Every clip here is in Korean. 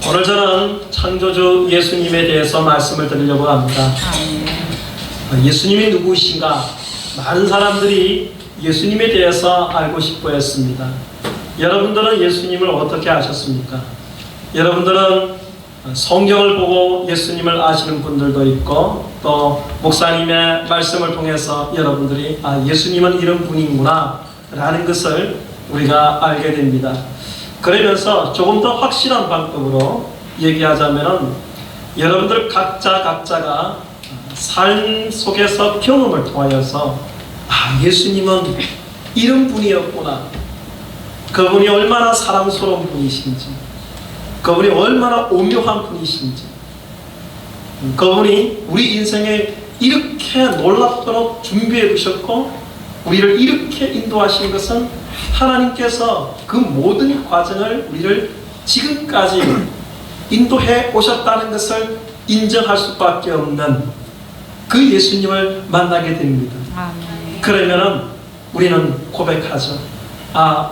오늘 저는 창조주 예수님에 대해서 말씀을 드리려고 합니다. 예수님이 누구신가? 많은 사람들이 예수님에 대해서 알고 싶어 했습니다. 여러분들은 예수님을 어떻게 아셨습니까? 여러분들은 성경을 보고 예수님을 아시는 분들도 있고, 또 목사님의 말씀을 통해서 여러분들이 예수님은 이런 분이구나 라는 것을 우리가 알게 됩니다. 그러면서 조금 더 확실한 방법으로 얘기하자면, 여러분들 각자가 삶 속에서 경험을 통하여서 예수님은 이런 분이었구나, 그분이 얼마나 사랑스러운 분이신지, 그분이 얼마나 오묘한 분이신지, 그분이 우리 인생에 이렇게 놀랍도록 준비해 주셨고 우리를 이렇게 인도하신 것은 하나님께서 그 모든 과정을 우리를 지금까지 인도해 오셨다는 것을 인정할 수밖에 없는 그 예수님을 만나게 됩니다. 그러면은 우리는 고백하죠.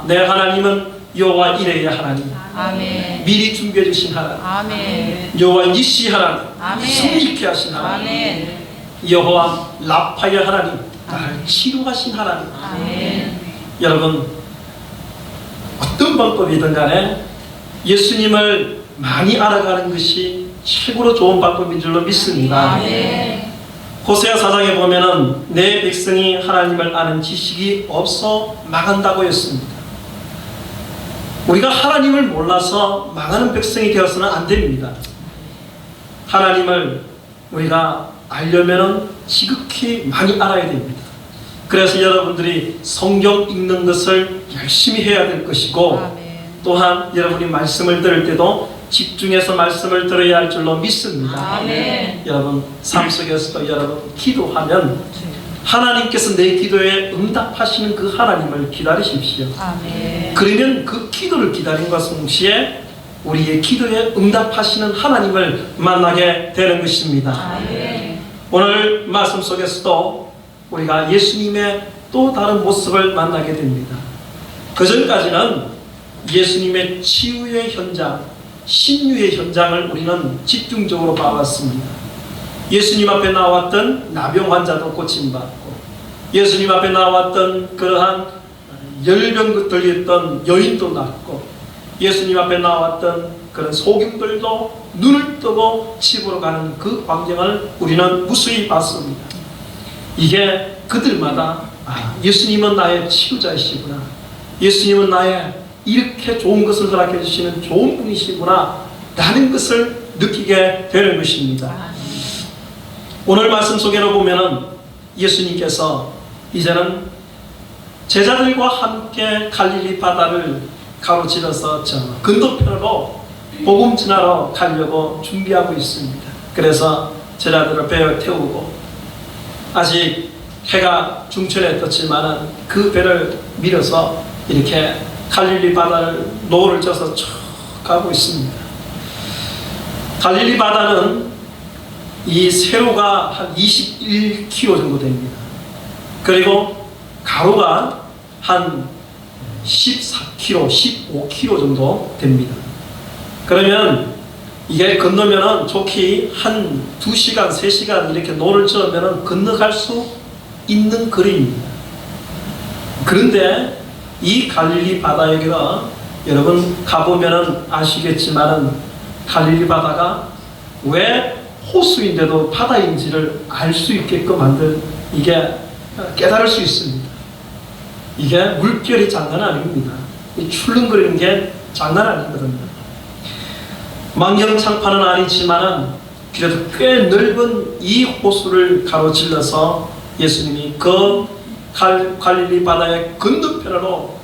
내 하나님은 여호와 이레의 하나님, 아멘. 미리 준비해 주신 하나님, 아멘. 여호와 니시 하나님, 아멘. 승리케 하신 하나님, 아멘. 여호와 라파의 하나님, 나를 치료하신 하나님. 아멘. 여러분, 어떤 방법이든 간에 예수님을 많이 알아가는 것이 최고로 좋은 방법인 줄로 믿습니다. 아멘. 호세아 4장에 보면은 내 백성이 하나님을 아는 지식이 없어 망한다고 했습니다. 우리가 하나님을 몰라서 망하는 백성이 되어서는 안 됩니다. 하나님을 우리가 알려면은 지극히 많이 알아야 됩니다. 그래서 여러분들이 성경 읽는 것을 열심히 해야 될 것이고, 아멘. 또한 여러분이 말씀을 들을 때도 집중해서 말씀을 들어야 할 줄로 믿습니다. 아멘. 여러분, 삶 속에서도 여러분 기도하면 하나님께서 내 기도에 응답하시는 그 하나님을 기다리십시오. 아멘. 그러면 그 기도를 기다린 것과 동시에 우리의 기도에 응답하시는 하나님을 만나게 되는 것입니다. 아멘. 오늘 말씀 속에서도 우리가 예수님의 또 다른 모습을 만나게 됩니다. 그 전까지는 예수님의 치유의 현장, 신유의 현장을 우리는 집중적으로 봐왔습니다. 예수님 앞에 나왔던 나병 환자도 고침받고, 예수님 앞에 나왔던 그러한 열병 들렸던 여인도 낫고, 예수님 앞에 나왔던 그런 소경들도 눈을 뜨고 집으로 가는 그 광경을 우리는 무수히 봤습니다. 이게 그들마다 예수님은 나의 치유자이시구나, 예수님은 나의 이렇게 좋은 것을 허락해 주시는 좋은 분이시구나 라는 것을 느끼게 되는 것입니다. 오늘 말씀 속에로 보면은 예수님께서 이제는 제자들과 함께 갈릴리 바다를 가로질러서 저 건너편으로 복음 전하러 가려고 준비하고 있습니다. 그래서 제자들을 배에 태우고, 아직 해가 중천에 떴지만은 그 배를 밀어서 이렇게 갈릴리 바다를 노를 져서 쭉 가고 있습니다. 갈릴리 바다는 이 세로가 한 21km 정도 됩니다. 그리고 가로가 한 14km, 15km 정도 됩니다. 그러면 이게 건너면은 좋게 한 2시간, 3시간 이렇게 노를 저으면은 건너갈 수 있는 거리입니다. 그런데 이 갈릴리 바다에가 여러분 가보면은 아시겠지만은 갈릴리 바다가 왜 호수인데도 바다인지를 알 수 있게끔 만든, 이게 깨달을 수 있습니다. 이게 물결이 장난 아닙니다. 출렁거리는 게 장난 아니거든요. 만경창파는 아니지만은 그래도 꽤 넓은 이 호수를 가로질러서 예수님이 그 갈릴리 바다의 건너편으로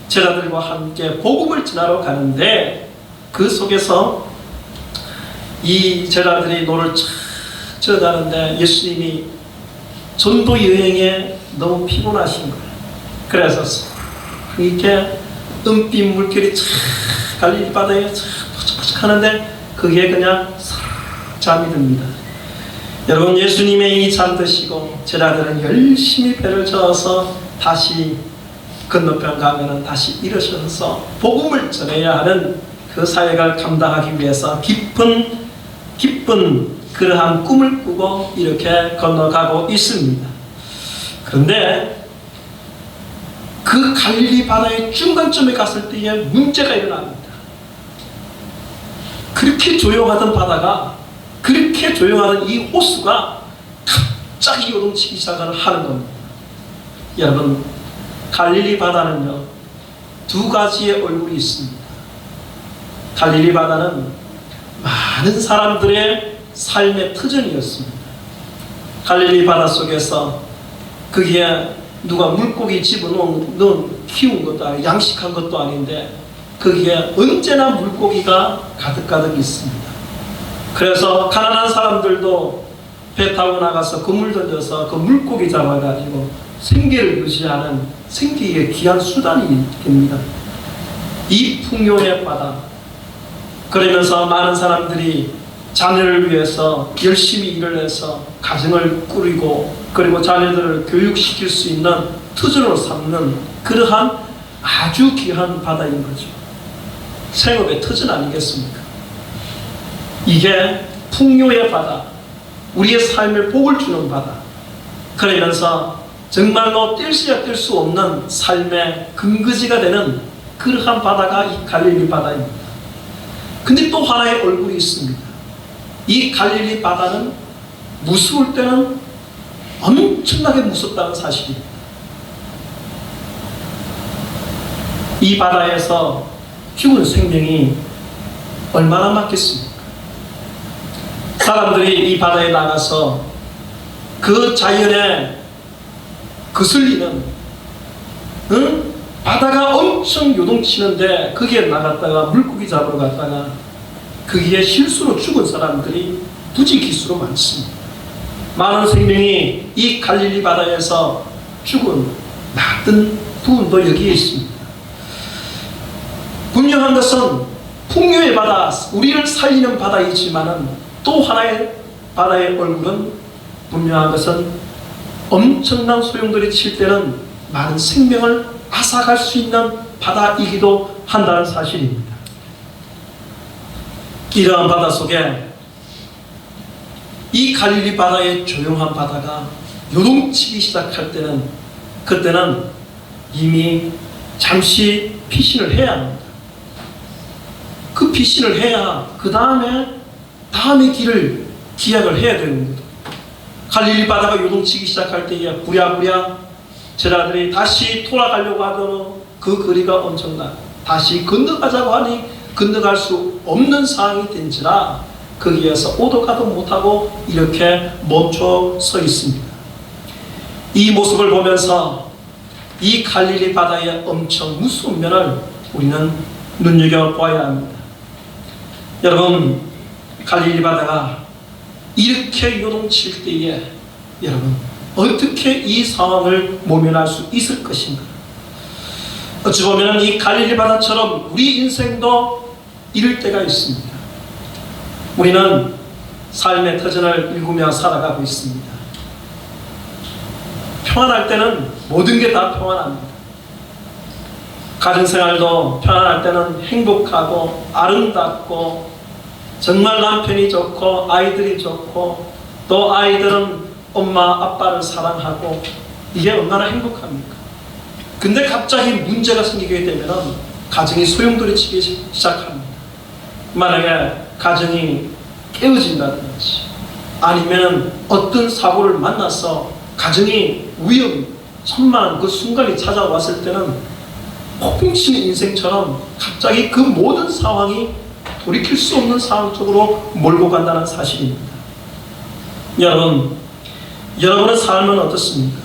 제자들과 함께 복음을 전하러 가는데, 그 속에서 이 제자들이 노를 쫙 저어가는데 예수님이 전도 여행에 너무 피곤하신 거예요. 그래서 이렇게 은빛 물결이 쫙 갈릴리 바다에 쫙 퍼쩍퍼쩍 하는데 그게 그냥 잠이 듭니다. 여러분, 예수님의 이 잠드시고 제자들은 열심히 배를 저어서 다시 건너편 가면은 다시 일어서서 복음을 전해야 하는 그 사역을 감당하기 위해서 깊은 그러한 꿈을 꾸고 이렇게 건너가고 있습니다. 그런데 그 갈릴리 바다의 중간점에 갔을 때에 문제가 일어납니다. 그렇게 조용하던 바다가, 그렇게 조용하던 이 호수가 갑자기 요동치기 시작하는 겁니다. 여러분, 갈릴리 바다는요, 두 가지의 얼굴이 있습니다. 갈릴리 바다는 많은 사람들의 삶의 터전이었습니다. 갈릴리 바다 속에서 거기에 누가 물고기 집어넣은 키운 것도 아니고 양식한 것도 아닌데 거기에 언제나 물고기가 가득가득 있습니다. 그래서 가난한 사람들도 배 타고 나가서 그물 던져서 그 물고기 잡아가지고 생계를 유지하는 생계의 귀한 수단이 됩니다. 이 풍요의 바다, 그러면서 많은 사람들이 자녀를 위해서 열심히 일을 해서 가정을 꾸리고 그리고 자녀들을 교육시킬 수 있는 터전으로 삼는 그러한 아주 귀한 바다인 거죠. 생업의 터전 아니겠습니까? 이게 풍요의 바다, 우리의 삶을 복을 주는 바다, 그러면서 정말로 뛸 수 없는 삶의 근거지가 되는 그러한 바다가 이 갈릴리 바다입니다. 근데 또 하나의 얼굴이 있습니다. 이 갈릴리 바다는 무서울 때는 엄청나게 무섭다는 사실입니다. 이 바다에서 죽은 생명이 얼마나 많겠습니까? 사람들이 이 바다에 나가서 그 자연에 거슬리는 바다가 엄청 요동치는데 거기에 나갔다가 물고기 잡으러 갔다가 거기에 실수로 죽은 사람들이 부지기수로 많습니다. 많은 생명이 이 갈릴리 바다에서 죽은 많은 부분도 여기에 있습니다. 분명한 것은 풍요의 바다, 우리를 살리는 바다이지만은 또 하나의 바다의 얼굴은 분명한 것은 엄청난 소용돌이 칠 때는 많은 생명을 앗아갈 수 있는 바다이기도 한다는 사실입니다. 이러한 바다 속에 이 갈릴리 바다의 조용한 바다가 요동치기 시작할 때는 그때는 이미 잠시 피신을 해야 합니다. 그 피신을 해야 그 다음의 길을 기약을 해야 되는 겁니다. 갈릴리 바다가 요동치기 시작할 때에 부랴부랴 제자들이 다시 돌아가려고 하더니 그 거리가 엄청나 다시 건너가자고 하니 건너갈 수 없는 상황이 된지라 거기에서 오도 가도 못하고 이렇게 멈춰 서 있습니다. 이 모습을 보면서 이 갈릴리 바다의 엄청 무서운 면을 우리는 눈여겨보아야 합니다. 여러분, 갈릴리 바다가 이렇게 요동칠 때에 여러분 어떻게 이 상황을 모면할 수 있을 것인가? 어찌 보면 이 갈릴리 바다처럼 우리 인생도 이럴 때가 있습니다. 우리는 삶의 터전을 일구며 살아가고 있습니다. 평안할 때는 모든 게 다 평안합니다. 가정생활도 평안할 때는 행복하고 아름답고 정말 남편이 좋고 아이들이 좋고 또 아이들은 엄마 아빠를 사랑하고 이게 얼마나 행복합니까? 근데 갑자기 문제가 생기게 되면 가정이 소용돌이치기 시작합니다. 만약에 가정이 깨어진다든지 아니면 어떤 사고를 만나서 가정이 천만한 그 순간이 찾아왔을 때는 폭풍치는 인생처럼 갑자기 그 모든 상황이 돌이킬 수 없는 상황 쪽으로 몰고 간다는 사실입니다. 여러분의 삶은 어떻습니까?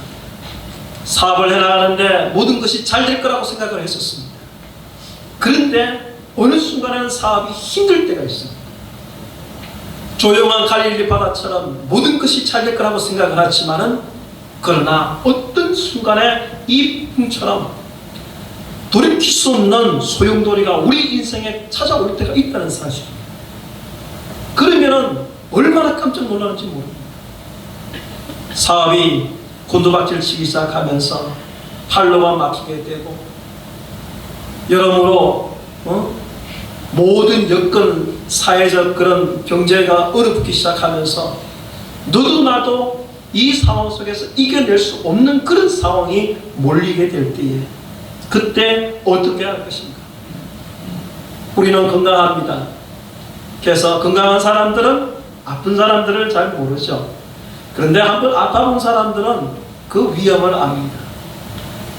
사업을 해나가는데 모든 것이 잘 될 거라고 생각을 했었습니다. 그런데 어느 순간에는 사업이 힘들 때가 있습니다. 조용한 갈릴리 바다처럼 모든 것이 잘 될 거라고 생각을 하지만은 그러나 어떤 순간에 이 풍처럼 돌이킬 수 없는 소용돌이가 우리 인생에 찾아올 때가 있다는 사실입니다. 그러면은 얼마나 깜짝 놀라는지 모릅니다. 사업이 곤두박질 치기 시작하면서 팔로가 막히게 되고 여러모로 모든 여건, 사회적 그런 경제가 얼어붙기 시작하면서 너도 나도 이 상황 속에서 이겨낼 수 없는 그런 상황이 몰리게 될 때에 그때 어떻게 할 것인가? 우리는 건강합니다. 그래서 건강한 사람들은 아픈 사람들을 잘 모르죠. 그런데 한번 아파본 사람들은 그 위험을 압니다.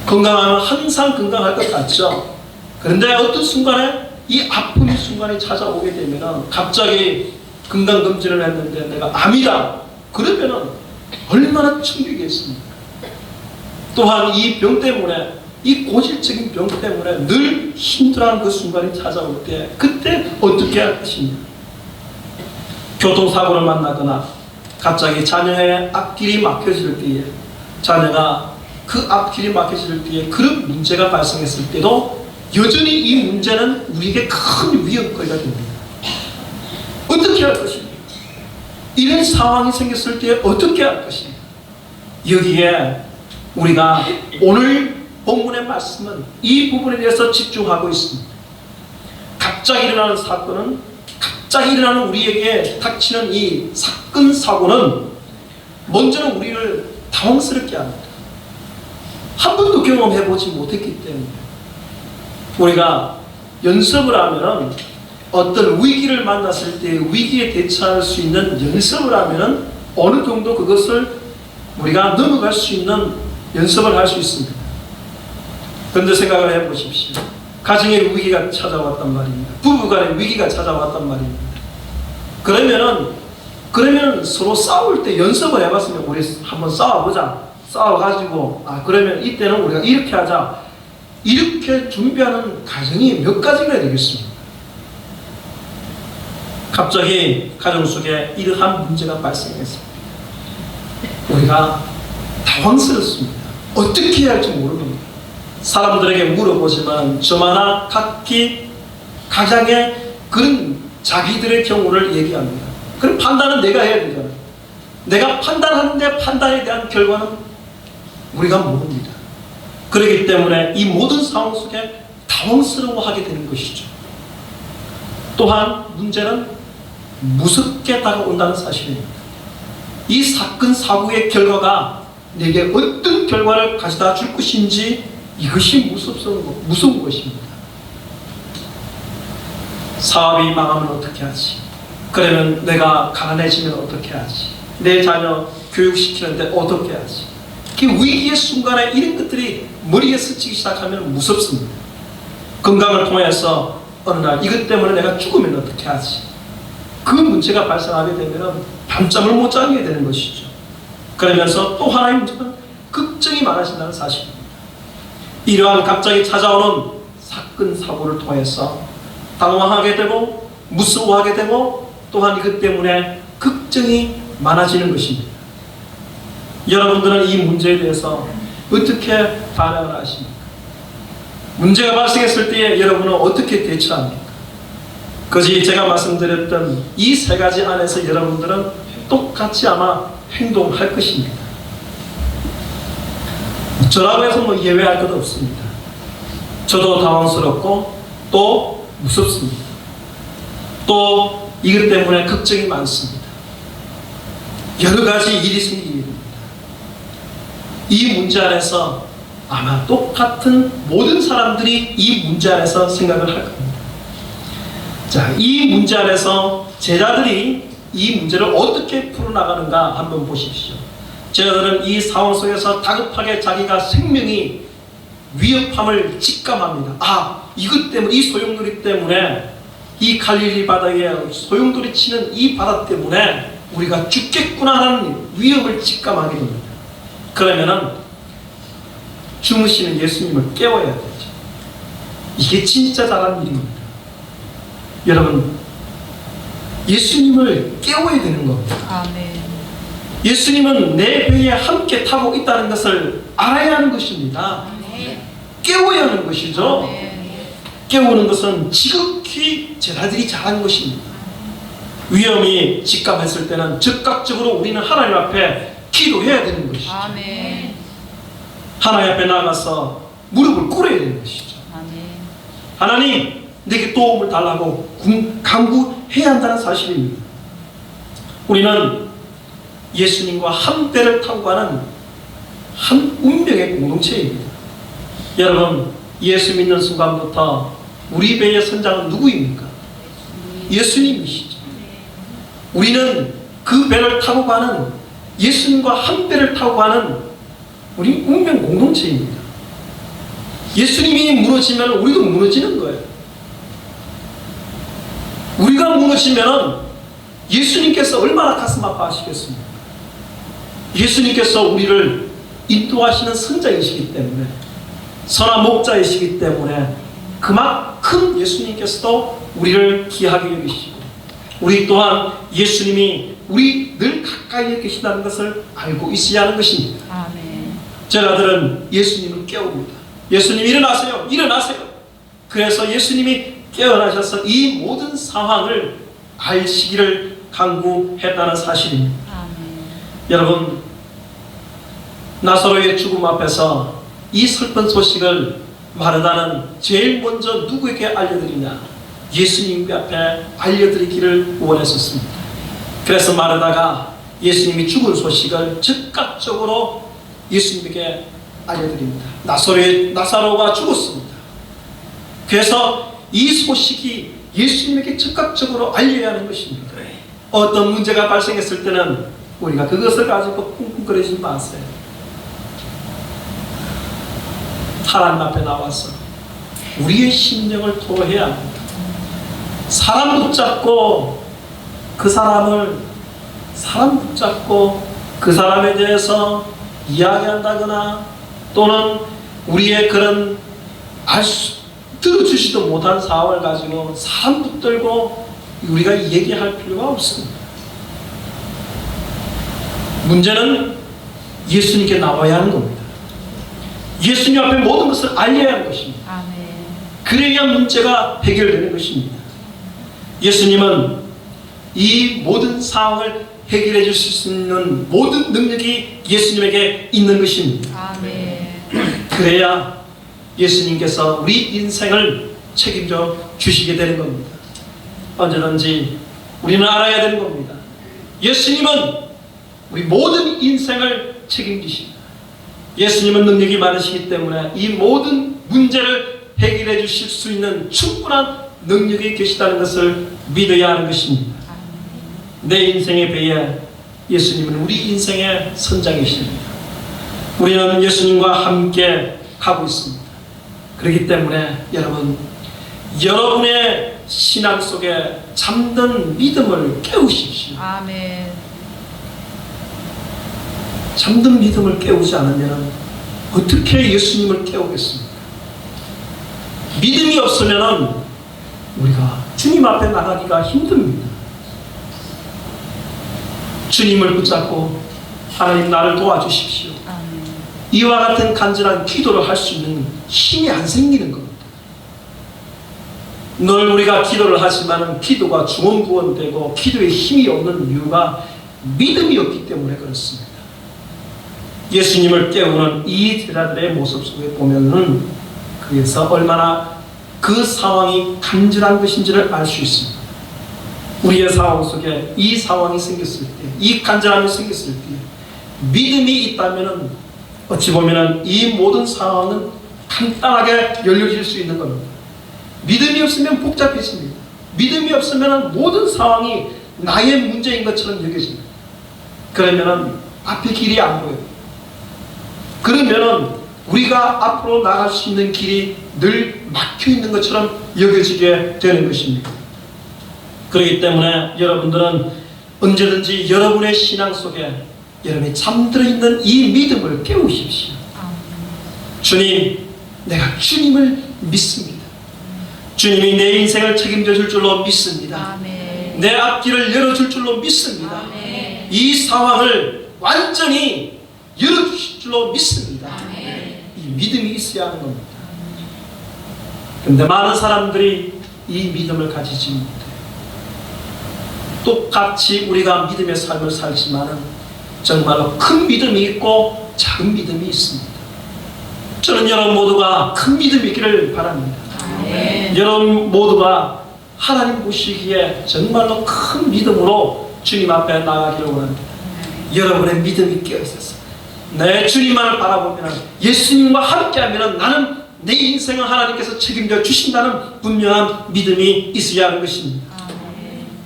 건강하면 항상 건강할 것 같죠. 그런데 어떤 순간에 이 아픔의 순간이 찾아오게 되면 갑자기 건강검진을 했는데 내가 암이다. 그러면 얼마나 충격이겠습니까? 또한 이 병 때문에, 이 고질적인 병 때문에 늘 힘들어하는 그 순간이 찾아올 때 그때 어떻게 할 것입니까? 교통사고를 만나거나 갑자기 자녀의 앞길이 막혀질 때에, 자녀가 그 앞길이 막혀질 때에 그런 문제가 발생했을 때도 여전히 이 문제는 우리에게 큰 위협거리가 됩니다. 어떻게 할 것입니까? 이런 상황이 생겼을 때 어떻게 할 것입니까? 여기에 우리가 오늘 본문의 말씀은 이 부분에 대해서 집중하고 있습니다. 갑자기 일어나는 사건은, 갑자기 일어나는 우리에게 닥치는 이 사건, 사고는 먼저는 우리를 당황스럽게 합니다. 한 번도 경험해보지 못했기 때문에. 우리가 연습을 하면은 어떤 위기를 만났을 때 위기에 대처할 수 있는 연습을 하면은 어느 정도 그것을 우리가 넘어갈 수 있는 연습을 할 수 있습니다. 그런데 생각을 해보십시오. 가정의 위기가 찾아왔단 말입니다. 부부간의 위기가 찾아왔단 말입니다. 그러면 서로 싸울 때 연습을 해봤으면 우리 한번 싸워보자. 싸워가지고 그러면 이때는 우리가 이렇게 하자. 이렇게 준비하는 과정이 몇 가지가 되겠습니까? 갑자기 가정 속에 이러한 문제가 발생했습니다. 우리가 당황스럽습니다. 어떻게 해야 할지 모르는 사람들에게 물어보지만 저마다 각기 가장의 그런 자기들의 경우를 얘기합니다. 그럼 판단은 내가 해야 되잖아요. 내가 판단하는데 판단에 대한 결과는 우리가 모릅니다. 그렇기 때문에 이 모든 상황 속에 당황스러워하게 되는 것이죠. 또한 문제는 무섭게 다가온다는 사실입니다. 이 사건 사고의 결과가 내게 어떤 결과를 가져다 줄 것인지 이것이 무서운 것입니다. 사업이 망하면 어떻게 하지? 그러면 내가 가난해지면 어떻게 하지? 내 자녀 교육시키는데 어떻게 하지? 그 위기의 순간에 이런 것들이 머리에 스치기 시작하면 무섭습니다. 건강을 통해서 어느 날 이것 때문에 내가 죽으면 어떻게 하지? 그 문제가 발생하게 되면 밤잠을 못 자게 되는 것이죠. 그러면서 또 하나의 문제는 걱정이 많아진다는 사실입니다. 이러한 갑자기 찾아오는 사건 사고를 통해서 당황하게 되고 무서워하게 되고 또한 이것 때문에 걱정이 많아지는 것입니다. 여러분들은 이 문제에 대해서 어떻게 반응을 하십니까? 문제가 발생했을 때에 여러분은 어떻게 대처합니까? 그것이 제가 말씀드렸던 이 세 가지 안에서 여러분들은 똑같이 아마 행동할 것입니다. 저라고 해서 예외할 것 없습니다. 저도 당황스럽고 또 무섭습니다. 또 이것 때문에 걱정이 많습니다. 여러 가지 일이 생기게 됩니다. 이 문제 안에서 아마 똑같은 모든 사람들이 이 문제 안에서 생각을 할 겁니다. 자, 이 문제 안에서 제자들이 이 문제를 어떻게 풀어나가는가 한번 보십시오. 제자들은 이 상황 속에서 다급하게 자기가 생명이 위협함을 직감합니다. 이것 때문에, 이 소용돌이 때문에, 이 갈릴리 바다에 소용돌이 치는 이 바다 때문에 우리가 죽겠구나라는 위협을 직감하게 됩니다. 그러면은 주무시는 예수님을 깨워야 되죠. 이게 진짜 잘하는 일입니다. 여러분, 예수님을 깨워야 되는 겁니다. 아멘. 예수님은 내 배에 함께 타고 있다는 것을 알아야 하는 것입니다. 아멘. 깨워야 하는 것이죠. 아멘. 깨우는 것은 지극히 제자들이 잘하는 것입니다. 위험이 직감했을 때는 즉각적으로 우리는 하나님 앞에 기도해야 되는 것이죠. 아멘. 하나님 앞에 나가서 무릎을 꿇어야 되는 것이죠. 아멘. 하나님, 내게 도움을 달라고 간구해야 한다는 사실입니다. 우리는 예수님과 한 배를 타고 가는 한 운명의 공동체입니다. 여러분, 예수 믿는 순간부터 우리 배의 선장은 누구입니까? 예수님이시죠. 우리는 그 배를 타고 가는, 예수님과 한 배를 타고 가는 우리 운명 공동체입니다. 예수님이 무너지면 우리도 무너지는 거예요. 우리가 무너지면 예수님께서 얼마나 가슴 아파하시겠습니까? 예수님께서 우리를 인도하시는 선장이시기 때문에, 선한 목자이시기 때문에 그만큼 예수님께서도 우리를 귀하게 여기시고, 우리 또한 예수님이 우리 늘 가까이에 계신다는 것을 알고 있어야 하는 것입니다. 아멘. 제자들은 예수님을 깨웁니다. 예수님 일어나세요, 일어나세요. 그래서 예수님이 깨어나셔서 이 모든 상황을 알시기를 간구했다는 사실입니다. 아멘. 여러분, 나사로의 죽음 앞에서 이 슬픈 소식을 마르다는 제일 먼저 누구에게 알려드리냐? 예수님 앞에 알려드리기를 원했었습니다. 그래서 마르다가 예수님이 죽은 소식을 즉각적으로 예수님에게 알려드립니다. 나사로가 죽었습니다. 그래서 이 소식이 예수님에게 즉각적으로 알려야 하는 것입니다. 어떤 문제가 발생했을 때는 우리가 그것을 가지고 쿵쿵거리지 마세요. 하나님 앞에 나와서 우리의 심령을 토로해야 합니다. 사람 붙잡고 그 사람에 대해서 이야기한다거나, 또는 우리의 그런 들어주지도 못한 상황을 가지고 사람 붙들고 우리가 얘기할 필요가 없습니다. 문제는 예수님께 나와야 하는 겁니다. 예수님 앞에 모든 것을 알려야 하는 것입니다. 아멘. 그래야 문제가 해결되는 것입니다. 예수님은 이 모든 상황을 해결해 주실 수 있는 모든 능력이 예수님에게 있는 것입니다. 아멘. 그래야 예수님께서 우리 인생을 책임져 주시게 되는 겁니다. 언제든지 우리는 알아야 되는 겁니다. 예수님은 우리 모든 인생을 책임지십니다. 예수님은 능력이 많으시기 때문에 이 모든 문제를 해결해 주실 수 있는 충분한 능력이 계시다는 것을 믿어야 하는 것입니다. 내 인생의 배에 예수님은 우리 인생의 선장이십니다. 우리는 예수님과 함께 가고 있습니다. 그렇기 때문에 여러분, 여러분의 신앙 속에 잠든 믿음을 깨우십시오. 아멘. 잠든 믿음을 깨우지 않으면 어떻게 예수님을 깨우겠습니까? 믿음이 없으면 우리가 주님 앞에 나가기가 힘듭니다. 주님을 붙잡고 하나님 나를 도와주십시오. 아멘. 이와 같은 간절한 기도를 할 수 있는 힘이 안 생기는 겁니다. 늘 우리가 기도를 하지만 기도가 중언부언되고 기도에 힘이 없는 이유가 믿음이 없기 때문에 그렇습니다. 예수님을 깨우는 이 제자들의 모습 속에 보면은 그래서 얼마나 그 상황이 간절한 것인지를 알 수 있습니다. 우리의 상황 속에 이 상황이 생겼을 때, 이 간절함이 생겼을 때 믿음이 있다면은 어찌 보면은 이 모든 상황은 간단하게 열려질 수 있는 겁니다. 믿음이 없으면 복잡해집니다. 믿음이 없으면 모든 상황이 나의 문제인 것처럼 여겨집니다. 그러면은 앞에 길이 안 보여요. 그러면은 우리가 앞으로 나갈 수 있는 길이 늘 막혀 있는 것처럼 여겨지게 되는 것입니다. 그렇기 때문에 여러분들은 언제든지 여러분의 신앙 속에 여러분이 잠들어 있는 이 믿음을 깨우십시오. 주님, 내가 주님을 믿습니다. 주님이 내 인생을 책임져 줄 줄로 믿습니다. 아멘. 내 앞길을 열어줄 줄로 믿습니다. 아멘. 이 상황을 완전히 열어주실 줄로 믿습니다. 아멘. 이 믿음이 있어야 하는 겁니다. 그런데 많은 사람들이 이 믿음을 가지지 못해요. 똑같이 우리가 믿음의 삶을 살지만은 정말로 큰 믿음이 있고 작은 믿음이 있습니다. 저는 여러분 모두가 큰 믿음이 있기를 바랍니다. 아멘. 아멘. 여러분 모두가 하나님 보시기에 정말로 큰 믿음으로 주님 앞에 나가기를 원합니다. 여러분의 믿음이 깨어있어서 내 주님만을 바라보면 예수님과 함께하면 나는 내 인생을 하나님께서 책임져 주신다는 분명한 믿음이 있어야 하는 것입니다.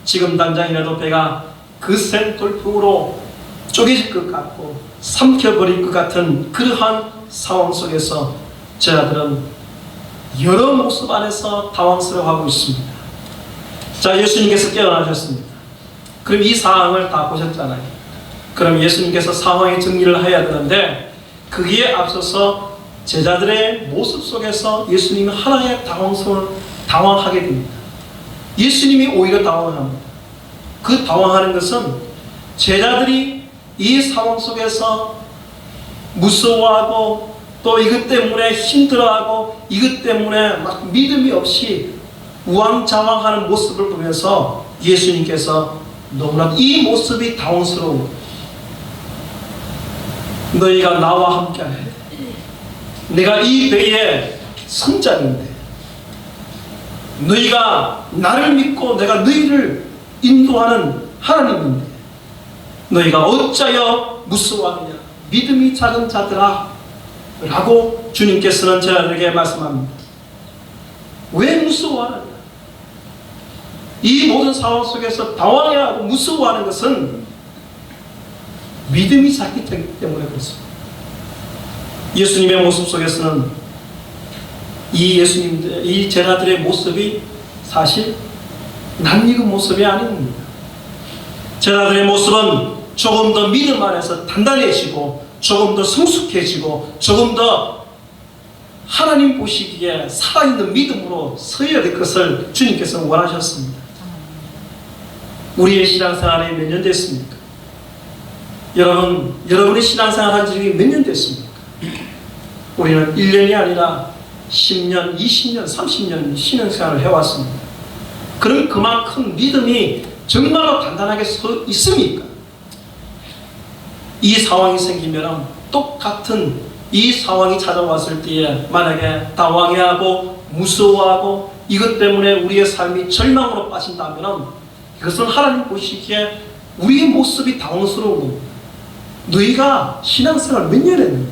지금 당장이라도 배가 거센 돌풍으로 쪼개질 것 같고 삼켜버릴 것 같은 그러한 상황 속에서 저희들은 여러 모습 안에서 당황스러워하고 있습니다. 자, 예수님께서 깨어나셨습니다. 그럼 이 상황을 다 보셨잖아요. 그럼 예수님께서 상황의 정리를 해야 되는데 거기에 앞서서 제자들의 모습 속에서 예수님이 하나의 당황하게 됩니다. 예수님이 오히려 당황합니다. 그 당황하는 것은 제자들이 이 상황 속에서 무서워하고 또 이것 때문에 힘들어하고 이것 때문에 막 믿음이 없이 우왕좌왕하는 모습을 보면서 예수님께서 너무나 이 모습이 당황스러워. 너희가 나와 함께하라. 내가 이 배의 선장인데 너희가 나를 믿고 내가 너희를 인도하는 하나님인데 너희가 어찌하여 무서워하느냐. 믿음이 작은 자들아 라고 주님께서는 저희에게 말씀합니다. 왜 무서워하느냐. 이 모든 상황 속에서 당황해하고 무서워하는 것은 믿음이 작기 때문에 그렇습니다. 예수님의 모습 속에서는 이 제자들의 모습이 사실 낯익은 모습이 아닙니다. 제자들의 모습은 조금 더 믿음 안에서 단단해지고 조금 더 성숙해지고 조금 더 하나님 보시기에 살아있는 믿음으로 서야 될 것을 주님께서는 원하셨습니다. 우리의 신앙생활이 몇 년 됐습니까? 여러분의 신앙생활 한 지 몇 년 됐습니까? 우리는 1년이 아니라 10년, 20년, 30년 신앙생활을 해왔습니다. 그럼 그만큼 믿음이 정말로 단단하게 서 있습니까? 이 상황이 생기면 똑같은 이 상황이 찾아왔을 때에 만약에 당황해하고 무서워하고 이것 때문에 우리의 삶이 절망으로 빠진다면 그것은 하나님 보시기에 우리의 모습이 당황스러운 겁니다. 너희가 신앙생활 몇 년 했느냐?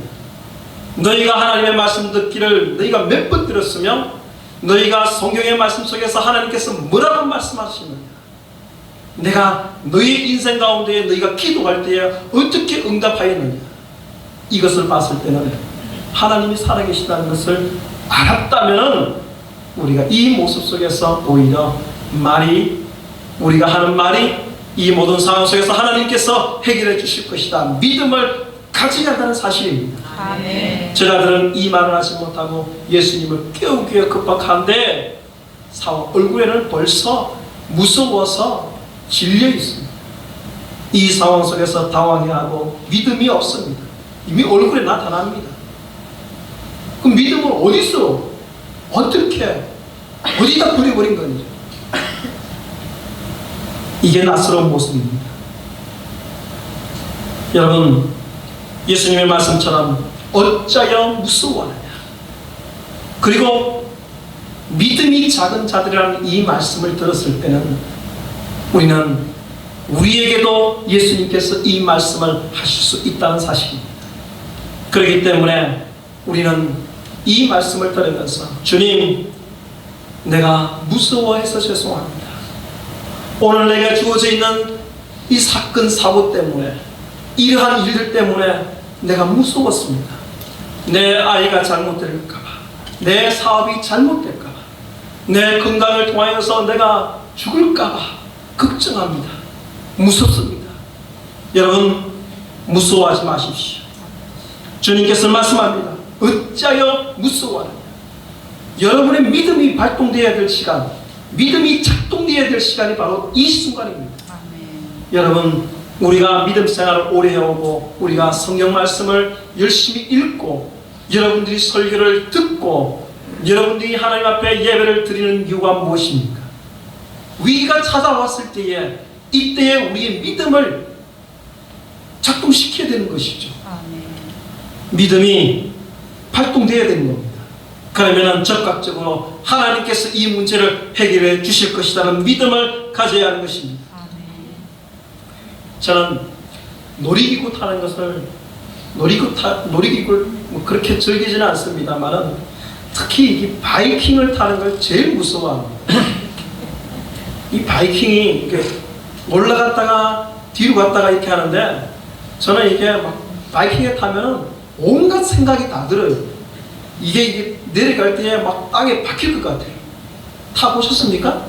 너희가 하나님의 말씀 듣기를 너희가 몇 번 들었으며 너희가 성경의 말씀 속에서 하나님께서 뭐라고 말씀하시느냐? 내가 너희 인생 가운데 너희가 기도할 때에 어떻게 응답하였느냐? 이것을 봤을 때는 하나님이 살아계시다는 것을 알았다면 우리가 이 모습 속에서 오히려 우리가 하는 말이 이 모든 상황 속에서 하나님께서 해결해 주실 것이다 믿음을 가져야 한다는 사실입니다. 아멘. 제자들은 이 말을 하지 못하고 예수님을 깨우기에 급박한데 얼굴에는 벌써 무서워서 질려 있습니다. 이 상황 속에서 당황해하고 믿음이 없습니다. 이미 얼굴에 나타납니다. 그 믿음을 어디서 어떻게 어디다 버려버린 건지 이게 낯설은 모습입니다. 여러분 예수님의 말씀처럼 어찌하여 무서워하느냐. 그리고 믿음이 작은 자들이라는 이 말씀을 들었을 때는 우리는 우리에게도 예수님께서 이 말씀을 하실 수 있다는 사실입니다. 그렇기 때문에 우리는 이 말씀을 들으면서 주님 내가 무서워해서 죄송합니다. 오늘 내게 주어져 있는 이 사건 사고 때문에 이러한 일들 때문에 내가 무서웠습니다. 내 아이가 잘못될까봐 내 사업이 잘못될까봐 내 건강을 통하여서 내가 죽을까봐 걱정합니다. 무섭습니다. 여러분 무서워하지 마십시오. 주님께서 말씀합니다. 어찌하여 무서워하느냐. 여러분의 믿음이 발동되어야 될 시간, 믿음이 작동되어야 될 시간이 바로 이 순간입니다. 아멘. 여러분 우리가 믿음 생활을 오래 해오고 우리가 성경 말씀을 열심히 읽고 여러분들이 설교를 듣고 여러분들이 하나님 앞에 예배를 드리는 이유가 무엇입니까? 위기가 찾아왔을 때에 이때에 우리의 믿음을 작동시켜야 되는 것이죠. 아멘. 믿음이 발동되어야 되는 겁니다. 그러면 적극적으로 하나님께서 이 문제를 해결해 주실 것이라는 믿음을 가져야 하는 것입니다. 저는 놀이기구 타는 것을 놀이기구를 뭐 그렇게 즐기지는 않습니다만은 특히 이 바이킹을 타는 걸 제일 무서워합니다. 이 바이킹이 이렇게 올라갔다가 뒤로 갔다가 이렇게 하는데 저는 이게 막 바이킹에 타면은 온갖 생각이 다 들어요. 이게 내려갈 때 막 땅에 박힐 것 같아요. 타보셨습니까?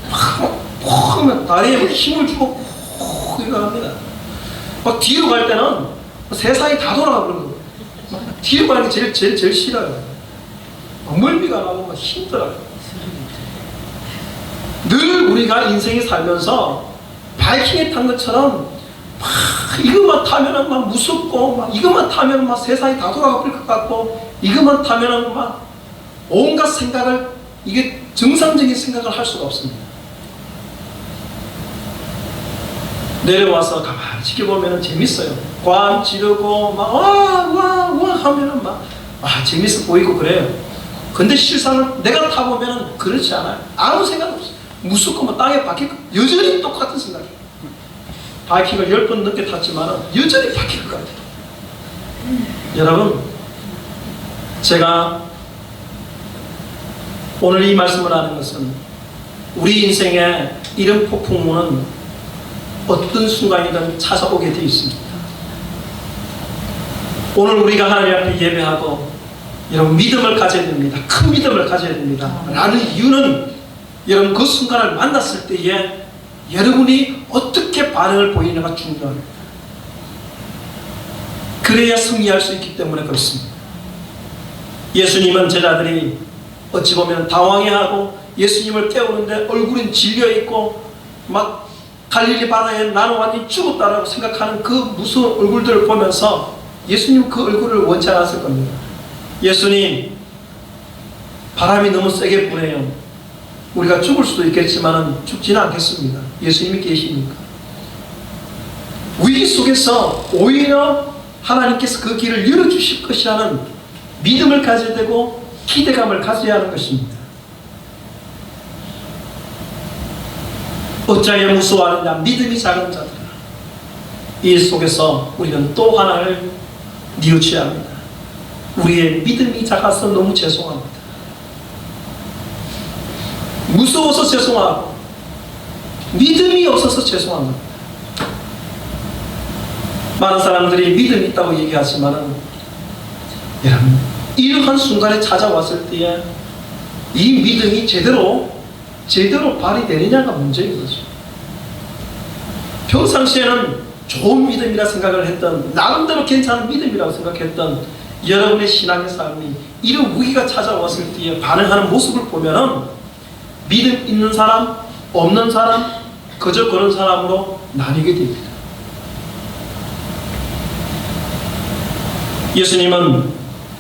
막 다리에 막 힘을 주고 이렇게 합니다. 막 뒤로 갈 때는 세상이 다 돌아가 버리는 거예요. 막 뒤로 가는 게 제일 싫어요. 막 멀미가 나고 막 힘들어요. 늘 우리가 인생이 살면서 바이킹에 탄 것처럼 막 이것만 타면은 막 무섭고 막 이것만 타면 막 세상이 다 돌아가 버릴 것 같고 이것만 타면은 막 온갖 생각을 이게 정상적인 생각을 할 수가 없습니다. 내려와서 가만히 지켜보면 재밌어요. 꽝 지르고 막 와 하면은 막 재밌어 보이고 그래요. 근데 실상은 내가 타보면 그렇지 않아요. 아무 생각 없어요. 무섭고 뭐 땅에 박힐 여전히 똑같은 생각이에요. 바이킹을 10번 넘게 탔지만 여전히 박힐 것 같아요. 여러분, 제가 오늘 이 말씀을 하는 것은 우리 인생에 이런 폭풍우는 어떤 순간이든 찾아오게 되어 있습니다. 오늘 우리가 하나님 앞에 예배하고 여러분 믿음을 가져야 됩니다. 큰 믿음을 가져야 됩니다. 라는 이유는 여러분 그 순간을 만났을 때에 여러분이 어떻게 반응을 보이느냐가 중요합니다. 그래야 승리할 수 있기 때문에 그렇습니다. 예수님은 제자들이 어찌 보면 당황해하고 예수님을 깨우는데 얼굴은 질려있고 막 갈릴리 바다에 나는 완전히 죽었다라고 생각하는 그 무서운 얼굴들을 보면서 예수님 그 얼굴을 원치 않았을 겁니다. 예수님, 바람이 너무 세게 부네요. 우리가 죽을 수도 있겠지만 죽지는 않겠습니다. 예수님이 계시니까. 위기 속에서 오히려 하나님께서 그 길을 열어주실 것이라는 믿음을 가져야 되고 기대감을 가져야 하는 것입니다. 어찌하여 무서워하느냐? 믿음이 작은 자들아. 이 속에서 우리는 또 하나를 뉘우쳐야 합니다. 우리의 믿음이 작아서 너무 죄송합니다. 무서워서 죄송하고 믿음이 없어서 죄송한 겁니다. 많은 사람들이 믿음이 있다고 얘기하지만 여러분 이러한 순간에 찾아왔을 때에 이 믿음이 제대로 발휘되느냐가 문제인 거죠. 평상시에는 좋은 믿음이라 생각을 했던 나름대로 괜찮은 믿음이라고 생각했던 여러분의 신앙의 삶이 이런 위기가 찾아왔을 때에 반응하는 모습을 보면은 믿음 있는 사람, 없는 사람, 그저 그런 사람으로 나뉘게 됩니다. 예수님은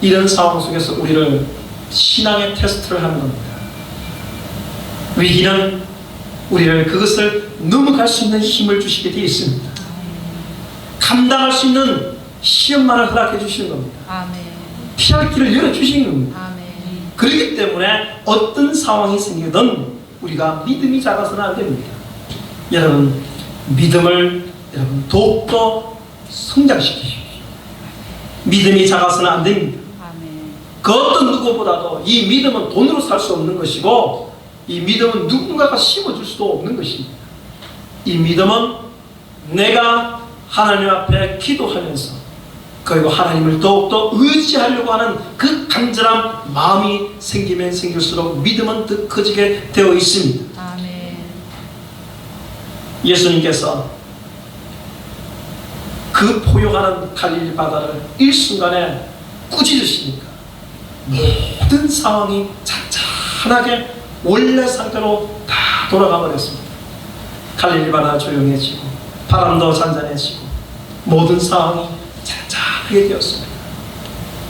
이런 상황 속에서 우리를 신앙의 테스트를 하는 겁니다. 위기는 우리를 그것을 넘어갈 수 있는 힘을 주시게 되어 있습니다. 감당할 수 있는 시험만을 허락해 주시는 겁니다. 아멘. 피할 길을 열어주시는 겁니다. 아멘. 그렇기 때문에 어떤 상황이 생기든 우리가 믿음이 작아서는 안 됩니다. 여러분, 믿음을 여러분 더욱더 성장시키십시오. 믿음이 작아서는 안 됩니다. 아멘. 그 어떤 누구보다도 이 믿음은 돈으로 살 수 없는 것이고 이 믿음은 누군가가 심어줄 수도 없는 것입니다. 이 믿음은 내가 하나님 앞에 기도하면서 그리고 하나님을 더욱더 의지하려고 하는 그 간절한 마음이 생기면 생길수록 믿음은 더 커지게 되어 있습니다. 아멘. 예수님께서 그 포효하는 갈릴리 바다를 일순간에 꾸짖으시니까 모든 상황이 잔잔하게 원래 상태로 다 돌아가 버렸습니다. 갈릴리 바다가 조용해지고 바람도 잔잔해지고 모든 상황이 잔잔하게 되었습니다.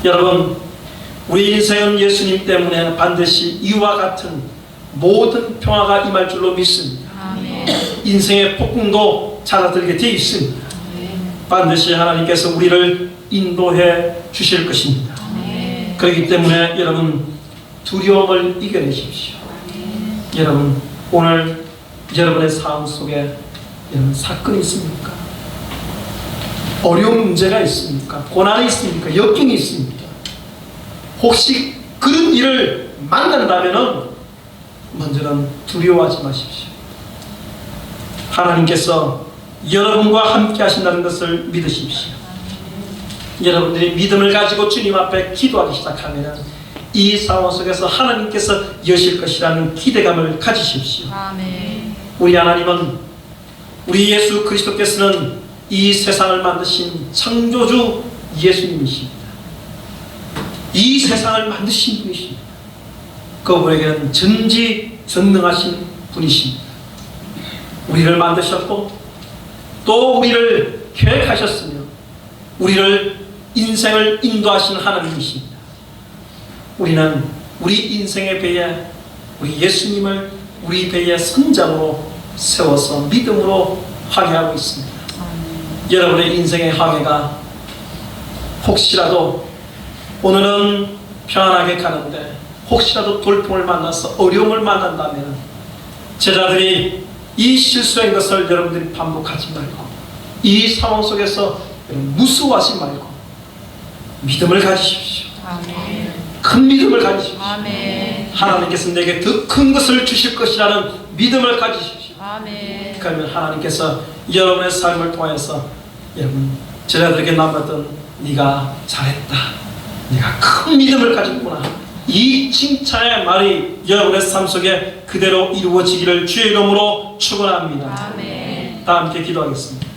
여러분, 우리 인생은 예수님 때문에 반드시 이와 같은 모든 평화가 임할 줄로 믿습니다. 아멘. 인생의 폭풍도 잦아들게 되어 있습니다. 아멘. 반드시 하나님께서 우리를 인도해 주실 것입니다. 아멘. 그렇기 때문에 여러분 두려움을 이겨내십시오. 여러분, 오늘 여러분의 삶 속에 여러분 사건이 있습니까? 어려운 문제가 있습니까? 고난이 있습니까? 역경이 있습니까? 혹시 그런 일을 만난다면 먼저는 두려워하지 마십시오. 하나님께서 여러분과 함께 하신다는 것을 믿으십시오. 여러분들이 믿음을 가지고 주님 앞에 기도하기 시작하면 이 상황 속에서 하나님께서 여실 것이라는 기대감을 가지십시오. 아멘. 우리 하나님은, 우리 예수 그리스도께서는 이 세상을 만드신 창조주 예수님이십니다. 이 세상을 만드신 분이십니다. 그분에게는 전지전능하신 분이십니다. 우리를 만드셨고 또 우리를 계획하셨으며 우리를 인생을 인도하신 하나님이십니다. 우리는 우리 인생의 배에 우리 예수님을 우리 배의 선장으로 세워서 믿음으로 항해하고 있습니다. 여러분의 인생의 항해가 혹시라도 오늘은 평안하게 가는데 혹시라도 돌풍을 만나서 어려움을 만난다면 제자들이 이 실수한 것을 여러분들이 반복하지 말고 이 상황 속에서 무서워하지 말고 믿음을 가지십시오. 아멘. 큰 믿음을 가지십시오. 아멘. 하나님께서 내게 더 큰 것을 주실 것이라는 믿음을 가지십시오. 아멘. 그러면 하나님께서 여러분의 삶을 통해서 여러분 제자들에게 남았던 네가 잘했다, 네가 큰 믿음을 가졌구나, 이 칭찬의 말이 여러분의 삶 속에 그대로 이루어지기를 주의 이름으로 축원합니다. 아멘. 다 함께 기도하겠습니다.